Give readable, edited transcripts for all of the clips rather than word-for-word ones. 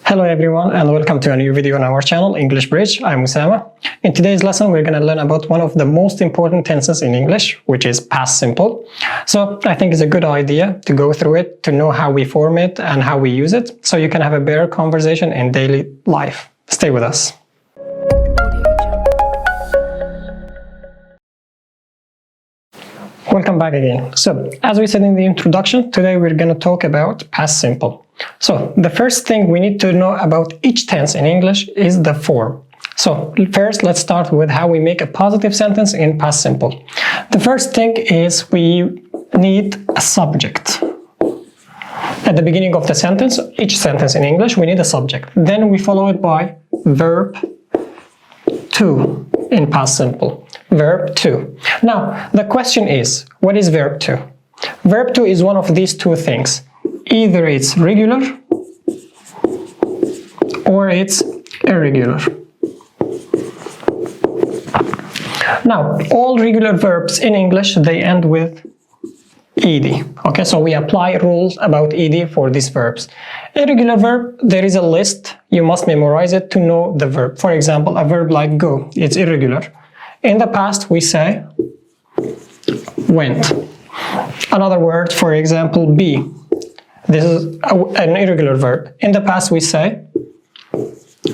Hello everyone and welcome to a new video on our channel English Bridge. I'm Usama. In today's lesson we're going to learn about one of the most important tenses in English, which is past simple. So I think it's a good idea to go through it, to know how we form it and how we use it, so you can have a better conversation in daily life. Stay with us. Welcome back again. So, as we said in the introduction, today we're going to talk about past simple. So, the first thing we need to know about each tense in English is the form. So, first let's start with how we make a positive sentence in past simple. The first thing is we need a subject. At the beginning of the sentence, each sentence in English, we need a subject. Then we follow it by verb to in past simple. Verb to. Now, the question is, what is verb to? Verb to is one of these two things. Either it's regular or it's irregular. Now, all regular verbs in English, they end with ed. Okay, so we apply rules about ed for these verbs. Irregular verb, there is a list. You must memorize it to know the verb. For example, a verb like go, it's irregular. In the past, we say went. Another word, for example, be. This is an irregular verb. In the past, we say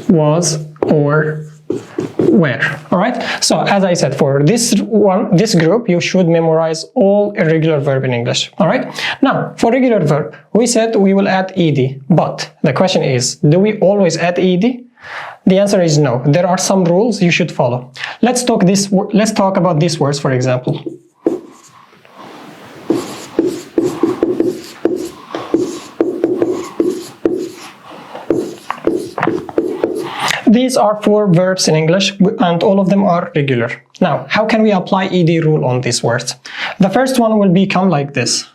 was or were. All right. So, as I said, for this group, you should memorize all irregular verb in English. All right. Now, for regular verb, we said we will add ed. But the question is, do we always add ed? The answer is no. There are some rules you should follow. Let's talk about these words, for example. These are 4 verbs in English and all of them are regular. Now, how can we apply ed rule on these words? The first one will become like this.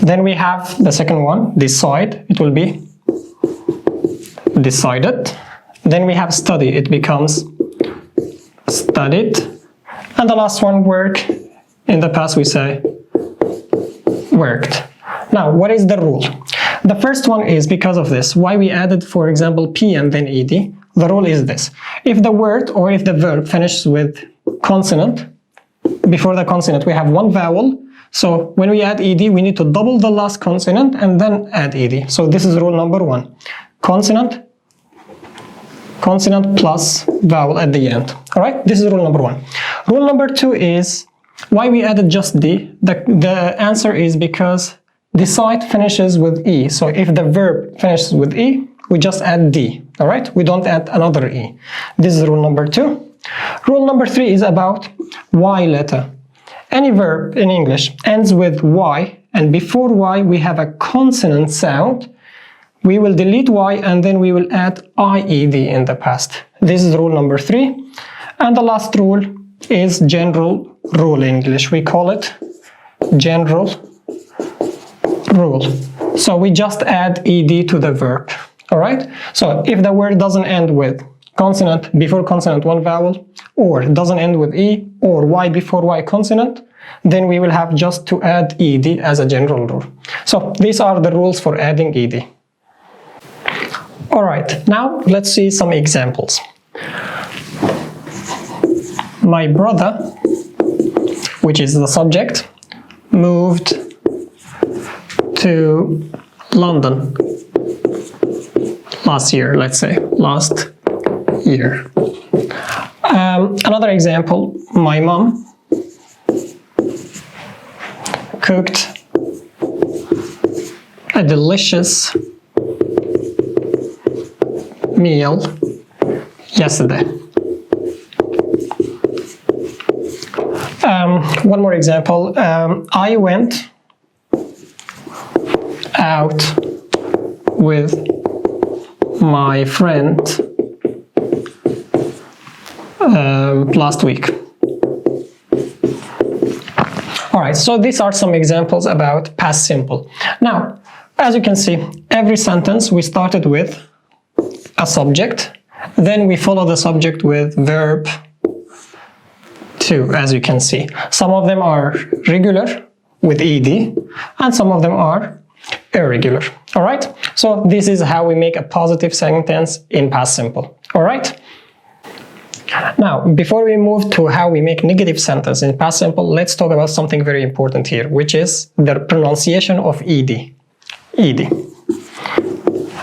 Then we have the second one, decide, it will be decided. Then we have study, it becomes studied. And the last one, work, in the past we say worked. Now, what is the rule? The first one is because of this, why we added, for example, p and then ed. The rule is this. If the word or if the verb finishes with consonant, before the consonant we have one vowel. So when we add ed, we need to double the last consonant and then add ed. So this is rule number 1. Consonant plus vowel at the end. All right, this is rule number 1. Rule number 2 is why we added just d. The answer is because decide finishes with e. So if the verb finishes with e, we just add d. All right, we don't add another e. This is rule number 2. Rule number 3 is about y letter. Any verb in English ends with y, and before y we have a consonant sound. We will delete y and then we will add ied in the past. This is rule number 3. And the last rule is general rule in English. We call it general rule. So we just add ed to the verb. All right? So if the word doesn't end with consonant before consonant one vowel, or doesn't end with e, or y before y consonant, then we will have just to add ed as a general rule. So these are the rules for adding ed. Alright, now let's see some examples. My brother, which is the subject, moved to London last year, let's say, last year. Another example, my mom cooked a delicious meal yesterday. One more example, I went out with my friend last week. Alright, so these are some examples about past simple. Now, as you can see, every sentence we started with a subject, then we follow the subject with verb to, as you can see. Some of them are regular with ed, and some of them are irregular. All right, so this is how we make a positive sentence in past simple. All right. Now, before we move to how we make negative sentence in past simple, let's talk about something very important here, which is the pronunciation of ed. Ed.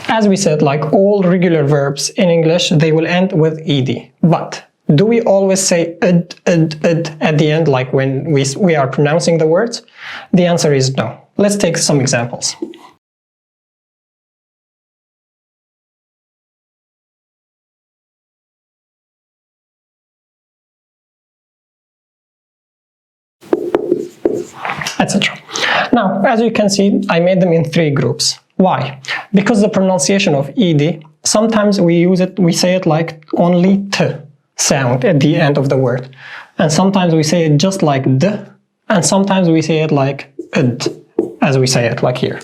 As we said, like all regular verbs in English, they will end with ed. But do we always say ed at the end, like when we are pronouncing the words? The answer is no. Let's take some examples. Etc. Now, as you can see, I made them in 3 groups. Why? Because the pronunciation of ed, sometimes we say it like only t sound at the end of the word. And sometimes we say it just like d, and sometimes we say it like ed, as we say it like here.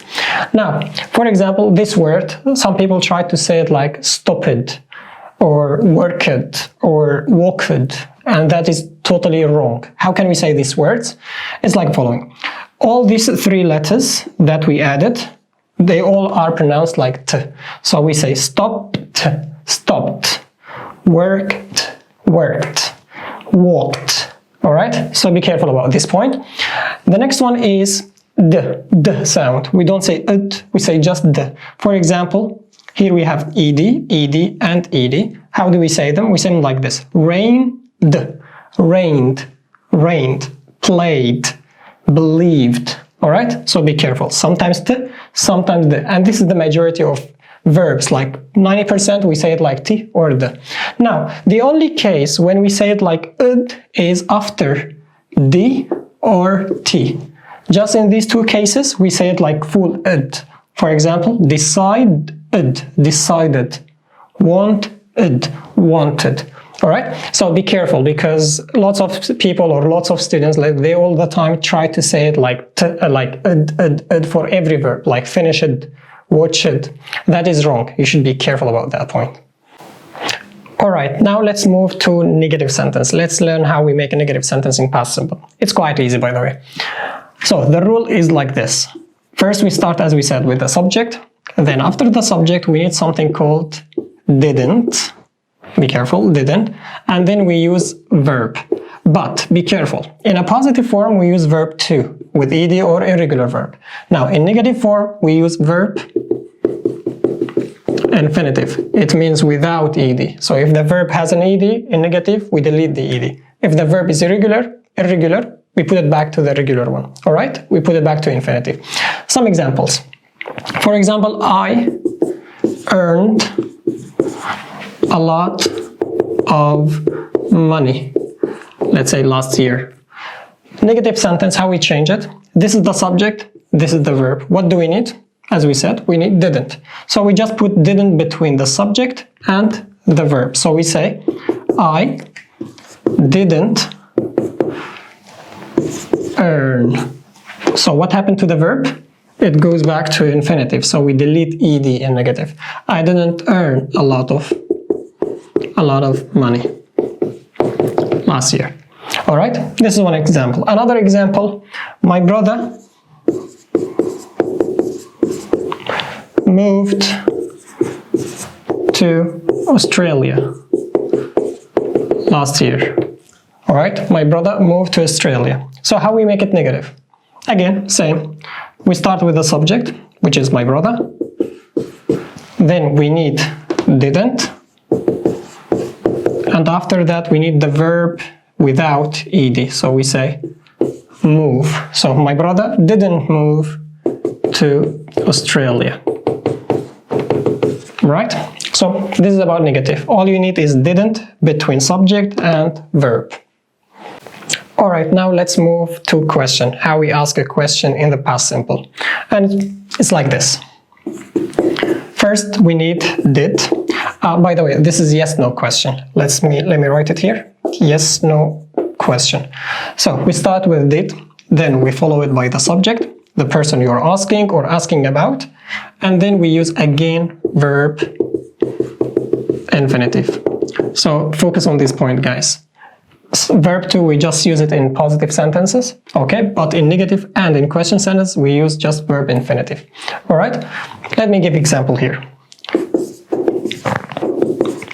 Now, for example, this word, some people try to say it like stupid, or worked, or walked, and that is totally wrong. How can we say these words? It's like following. All these 3 letters that we added, they all are pronounced like t. So we say stopped, stopped, worked, worked, walked. All right, so be careful about this point. The next one is d sound. We don't say it, we say just d. For example, here we have ed, and ed. How do we say them? We say them like this. Rained, rained, rained, played, believed. All right, so be careful. Sometimes t, sometimes d. And this is the majority of verbs, like 90% we say it like t or d. Now, the only case when we say it like ed is after d or t. Just in these 2 cases, we say it like full ed. For example, decided, decided, wanted, wanted. All right, so be careful, because lots of people or lots of students, like, they all the time try to say it like ed for every verb, like finish it, watch it. That is wrong. You should be careful about that point. All right, now let's move to negative sentence. Let's learn how we make a negative sentence in past simple. It's quite easy, by the way. So the rule is like this. First, we start, as we said, with the subject. Then after the subject, we need something called didn't. Be careful, didn't. And then we use verb. But be careful. In a positive form, we use verb to with ed or irregular verb. Now, in negative form, we use verb infinitive. It means without ed. So if the verb has an ed in negative, we delete the ed. If the verb is irregular, we put it back to the regular one. All right? We put it back to infinitive. Some examples. For example, I earned a lot of money, let's say last year. Negative sentence, how we change it? This is the subject, this is the verb. What do we need? As we said, we need didn't. So we just put didn't between the subject and the verb. So we say, I didn't earn. So what happened to the verb? It goes back to infinitive. So we delete ed in negative. I didn't earn a lot of money last year. All right, this is one example. Another example, my brother moved to Australia last year. All right, my brother moved to Australia. So how we make it negative? Again, same. We start with the subject, which is my brother. Then we need didn't. And after that, we need the verb without ed. So we say move. So my brother didn't move to Australia. Right? So this is about negative. All you need is didn't between subject and verb. All right, now let's move to question. How we ask a question in the past simple. And it's like this. First, we need did. By the way, this is yes/no question. Let me write it here. Yes/no question. So we start with did, then we follow it by the subject, the person you're asking or asking about, and then we use again verb infinitive. So focus on this point, guys. verb to, we just use it in positive sentences, okay? But in negative and in question sentence, we use just verb infinitive. All right? Let me give example here.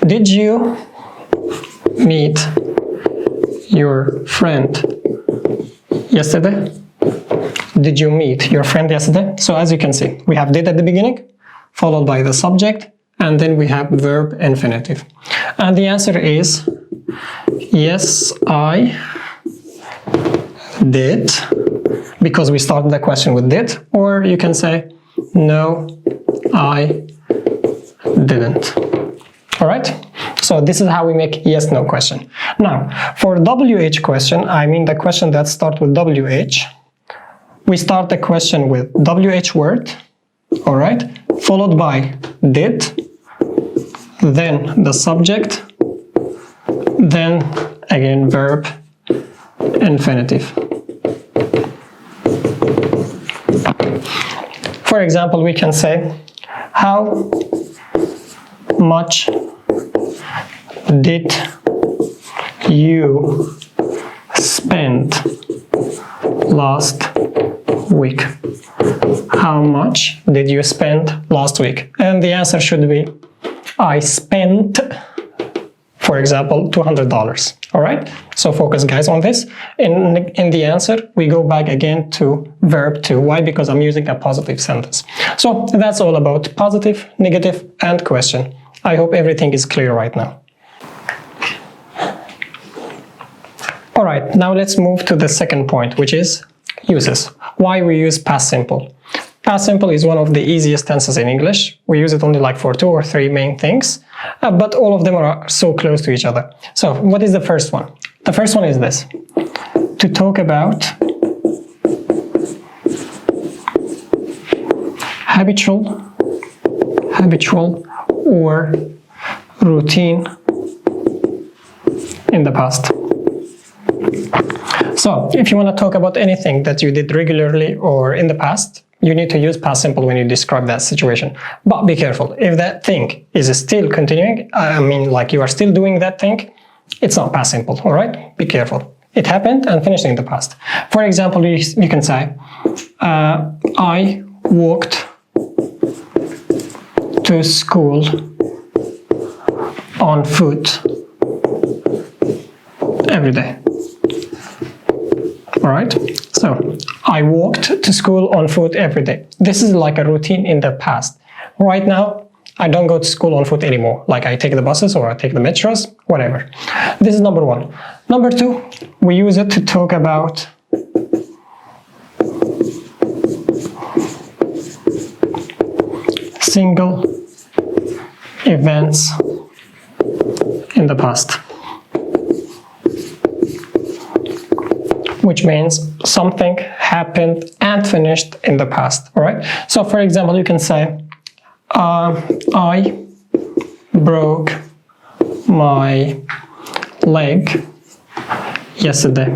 Did you meet your friend yesterday? Did you meet your friend yesterday? So as you can see, we have did at the beginning, followed by the subject, and then we have verb infinitive. And the answer is, yes, I did, because we started the question with did, or you can say, no, I didn't. All right? So this is how we make yes-no question. Now, for WH question, I mean the question that starts with WH, we start the question with WH word, all right, followed by did, then the subject, then again verb infinitive. For example, we can say, how much did you spend last week? How much did you spend last week? And the answer should be, I spent, for example, $200. All right? So focus, guys, on this. In the answer, we go back again to verb to. Why? Because I'm using a positive sentence. So that's all about positive, negative, and question. I hope everything is clear right now. All right, now let's move to the second point, which is uses. Why we use past simple. Past simple is one of the easiest tenses in English. We use it only like for 2 or 3 main things, but all of them are so close to each other. So what is the first one? The first one is this. To talk about habitual or routine in the past. So if you want to talk about anything that you did regularly or in the past, you need to use past simple when you describe that situation. But be careful, if that thing is still continuing, I mean like you are still doing that thing, it's not past simple, all right? Be careful. It happened and finished in the past. For example, you can say, I walked to school on foot every day. All right, so I walked to school on foot every day. This is like a routine in the past. Right now, I don't go to school on foot anymore. Like I take the buses or I take the metros, whatever. This is number one. Number two, we use it to talk about single events in the past, which means something happened and finished in the past, all right? So for example, you can say, I broke my leg yesterday.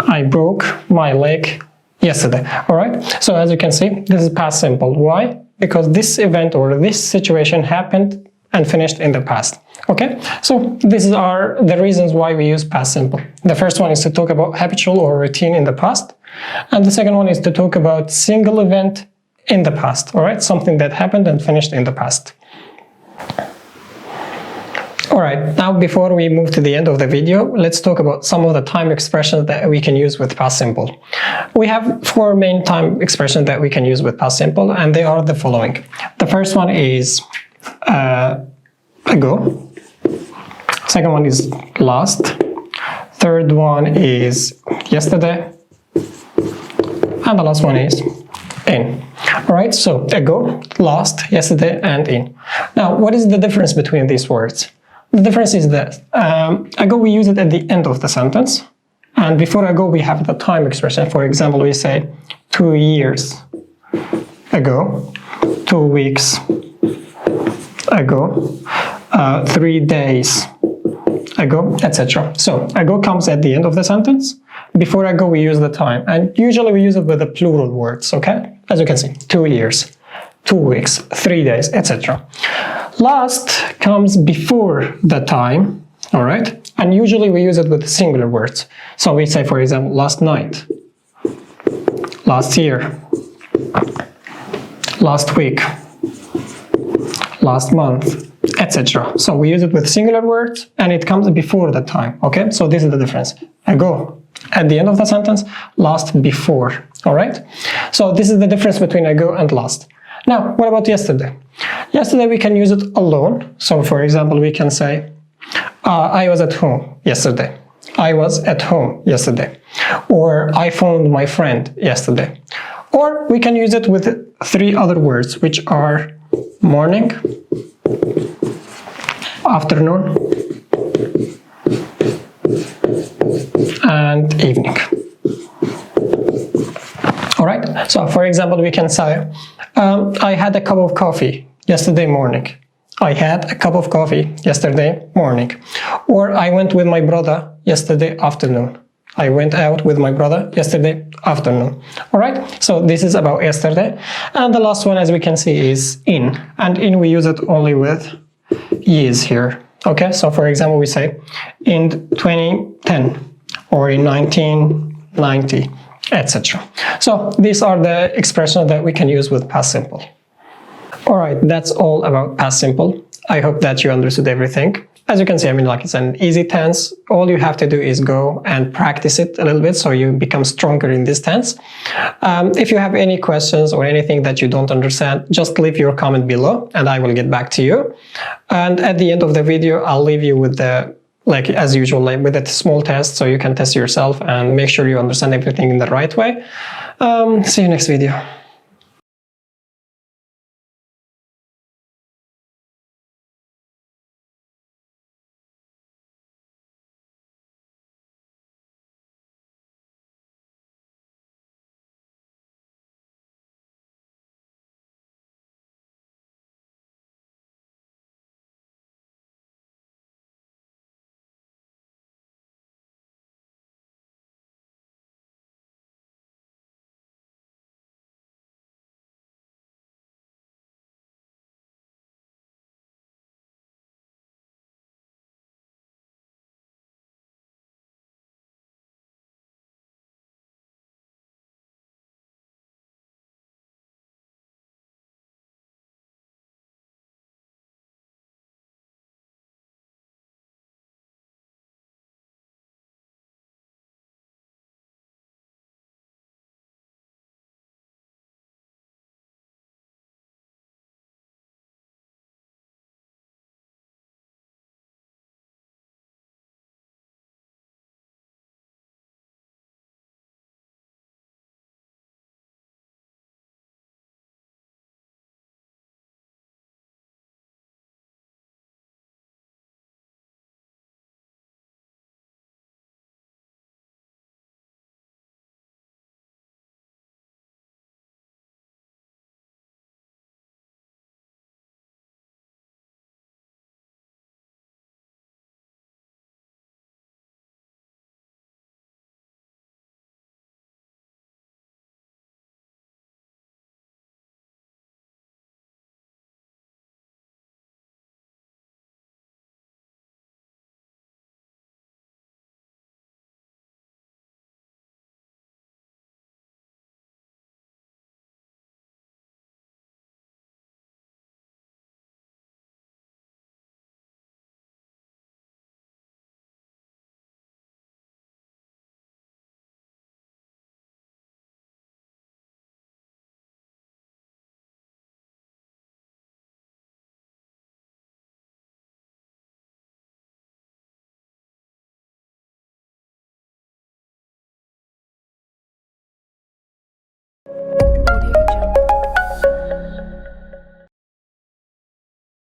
I broke my leg yesterday, all right? So as you can see, this is past simple. Why? Because this event or this situation happened and finished in the past. Okay, so these are the reasons why we use past simple. The first one is to talk about habitual or routine in the past, and the second one is to talk about single event in the past, all right? Something that happened and finished in the past. All right, now before we move to the end of the video, let's talk about some of the time expressions that we can use with past simple. We have 4 main time expressions that we can use with past simple, and they are the following. The first one is ago. Second one is last. Third one is yesterday. And the last one is in. All right, so ago, last, yesterday, and in. Now, what is the difference between these words? The difference is that ago we use it at the end of the sentence, and before ago we have the time expression. For example, we say 2 years ago, 2 weeks ago, 3 days ago, etc. So ago comes at the end of the sentence. Before ago we use the time, and usually we use it with the plural words, okay? As you can see, 2 years, 2 weeks, 3 days, etc. Last comes before the time, All right, and usually we use it with singular words. So we say, for example, last night, last year, last week, last month, etc. So we use it with singular words and it comes before the time. Okay, so this is the difference. Ago at the end of the sentence, last before. All right, so this is the difference between ago and last. Now, what about yesterday? Yesterday we can use it alone. So for example, we can say, I was at home yesterday. I was at home yesterday. Or I phoned my friend yesterday. Or we can use it with 3 other words, which are morning, afternoon, and evening. All right, so for example, we can say, I had a cup of coffee yesterday morning. I had a cup of coffee yesterday morning. Or I went with my brother yesterday afternoon. I went out with my brother yesterday afternoon. All right, so this is about yesterday. And the last one, as we can see, is in. And in we use it only with years here. Okay, so for example, we say in 2010 or in 1990, etc. So these are the expressions that we can use with past simple. Alright, that's all about past simple. I hope that you understood everything. As you can see, I mean, like, it's an easy tense. All you have to do is go and practice it a little bit so you become stronger in this tense. If you have any questions or anything that you don't understand, just leave your comment below and I will get back to you. And at the end of the video, I'll leave you with the, like as usual, like with a small test so you can test yourself and make sure you understand everything in the right way. See you next video.